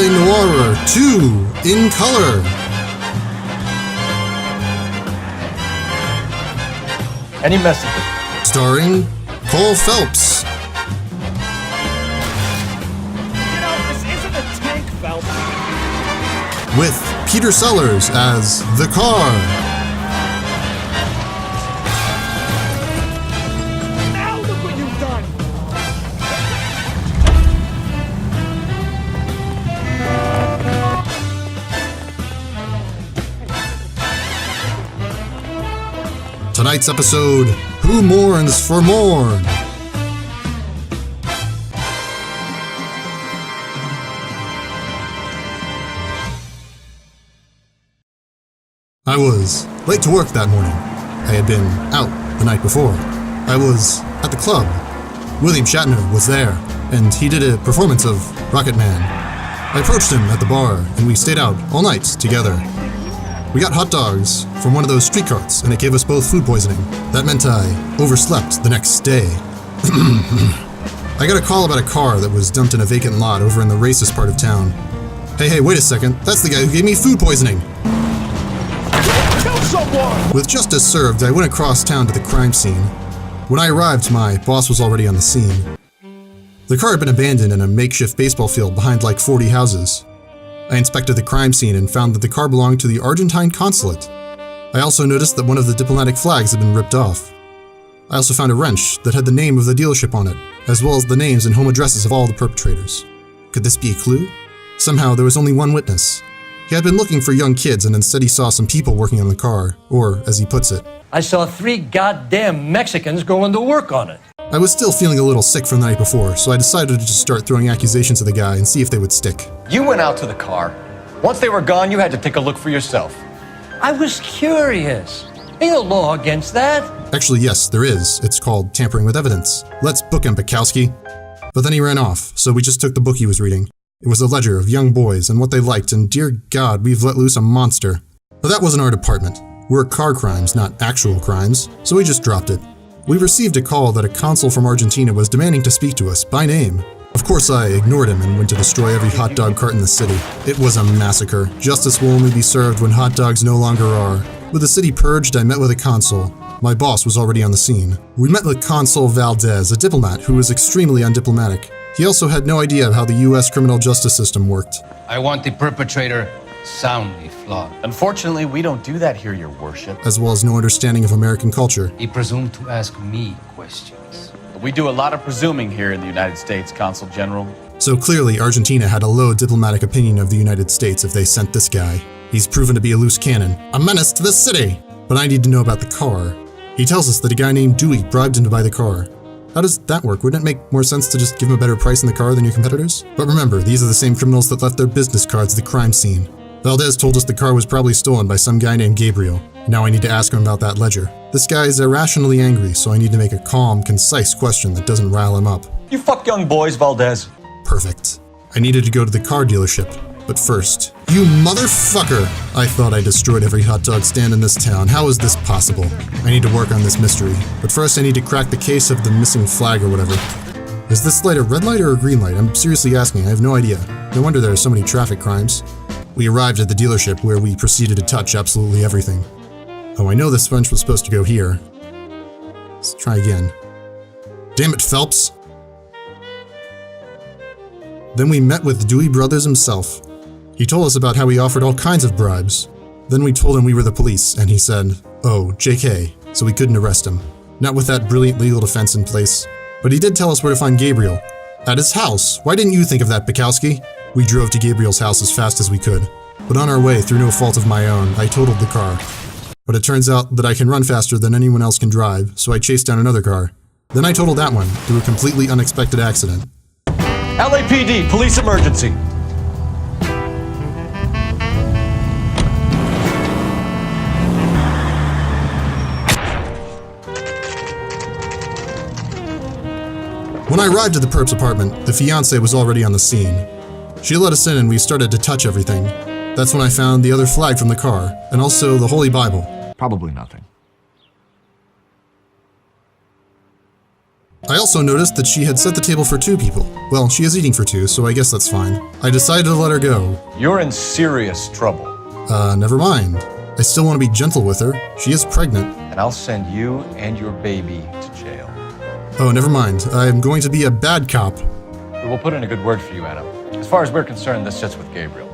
Noirer 2 in color. Any messages? Starring Cole Phelps. You know, this isn't a tank, Phelps. With Peter Sellers as the car. Now look what you've done. Tonight's episode, Who Mourns for Morn? I was late to work that morning. I had been out the night before. I was at the club. William Shatner was there, and he did a performance of Rocket Man. I approached him at the bar, and we stayed out all night together. We got hot dogs from one of those street carts, and it gave us both food poisoning. That meant I overslept the next day. I got a call about a car that was dumped in a vacant lot over in the racist part of town. Hey, wait a second. That's the guy who gave me food poisoning. Kill someone! With justice served, I went across town to the crime scene. When I arrived, my boss was already on the scene. The car had been abandoned in a makeshift baseball field behind like 40 houses. I inspected the crime scene and found that the car belonged to the Argentine consulate. I also noticed that one of the diplomatic flags had been ripped off. I also found a wrench that had the name of the dealership on it, as well as the names and home addresses of all the perpetrators. Could this be a clue? Somehow, there was only one witness. He had been looking for young kids and instead he saw some people working on the car, or, as he puts it, I saw 3 goddamn Mexicans going to work on it. I was still feeling a little sick from the night before, so I decided to just start throwing accusations at the guy and see if they would stick. You went out to the car. Once they were gone, you had to take a look for yourself. I was curious. Ain't no law against that. Actually, yes, there is. It's called tampering with evidence. Let's book him, Bukowski. But then he ran off, so we just took the book he was reading. It was a ledger of young boys and what they liked, and dear God, we've let loose a monster. But that wasn't our department. We're car crimes, not actual crimes, so we just dropped it. We received a call that a consul from Argentina was demanding to speak to us, by name. Of course I ignored him and went to destroy every hot dog cart in the city. It was a massacre. Justice will only be served when hot dogs no longer are. With the city purged, I met with a consul. My boss was already on the scene. We met with Consul Valdez, a diplomat who was extremely undiplomatic. He also had no idea of how the U.S. criminal justice system worked. I want the perpetrator soundly flogged. Unfortunately, we don't do that here, Your Worship. As well as no understanding of American culture. He presumed to ask me questions. We do a lot of presuming here in the United States, Consul General. So clearly, Argentina had a low diplomatic opinion of the United States if they sent this guy. He's proven to be a loose cannon, a menace to the city! But I need to know about the car. He tells us that a guy named Dewey bribed him to buy the car. How does that work? Wouldn't it make more sense to just give him a better price in the car than your competitors? But remember, these are the same criminals that left their business cards at the crime scene. Valdez told us the car was probably stolen by some guy named Gabriel. Now I need to ask him about that ledger. This guy is irrationally angry, so I need to make a calm, concise question that doesn't rile him up. You fuck young boys, Valdez. Perfect. I needed to go to the car dealership. But first, you motherfucker! I thought I destroyed every hot dog stand in this town. How is this possible? I need to work on this mystery. But first I need to crack the case of the missing flag or whatever. Is this light a red light or a green light? I'm seriously asking, I have no idea. No wonder there are so many traffic crimes. We arrived at the dealership where we proceeded to touch absolutely everything. Oh, I know this wrench was supposed to go here. Let's try again. Damn it, Phelps! Then we met with Dewey Brothers himself. He told us about how he offered all kinds of bribes. Then we told him we were the police, and he said, oh, JK, so we couldn't arrest him. Not with that brilliant legal defense in place. But he did tell us where to find Gabriel. At his house. Why didn't you think of that, Bukowski? We drove to Gabriel's house as fast as we could. But on our way, through no fault of my own, I totaled the car. But it turns out that I can run faster than anyone else can drive, so I chased down another car. Then I totaled that one, through a completely unexpected accident. LAPD, police emergency. When I arrived at the perp's apartment, the fiancé was already on the scene. She let us in and we started to touch everything. That's when I found the other flag from the car, and also the Holy Bible. Probably nothing. I also noticed that she had set the table for 2 people. Well, she is eating for 2, so I guess that's fine. I decided to let her go. You're in serious trouble. Never mind. I still want to be gentle with her. She is pregnant. And I'll send you and your baby to jail. Oh, never mind. I'm going to be a bad cop. We will put in a good word for you, Adam. As far as we're concerned, this sits with Gabriel.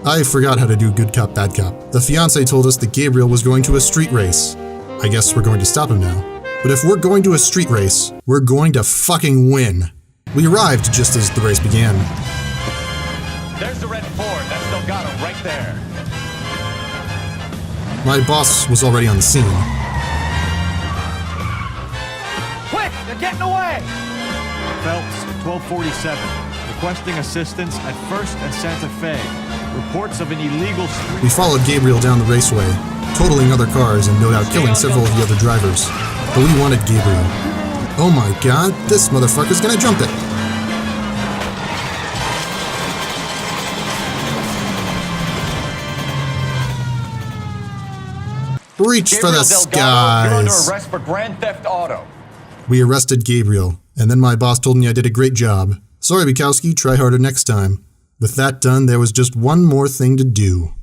I forgot how to do good cop, bad cop. The fiancé told us that Gabriel was going to a street race. I guess we're going to stop him now. But if we're going to a street race, we're going to fucking win. We arrived just as the race began. There's the red Ford. That's Delgado right there. My boss was already on the scene. Quick! They're getting away! Phelps, 1247. Requesting assistance at 1st and Santa Fe. Reports of an illegal street... We followed Gabriel down the raceway, totaling other cars and no doubt killing several of the other drivers. But we wanted Gabriel. Oh my god, this motherfucker's gonna jump it! Reach for the Gabriel Delgado, you're under skies! arrest for grand theft auto. We arrested Gabriel, and then my boss told me I did a great job. Sorry, Bukowski, try harder next time. With that done, there was just one more thing to do.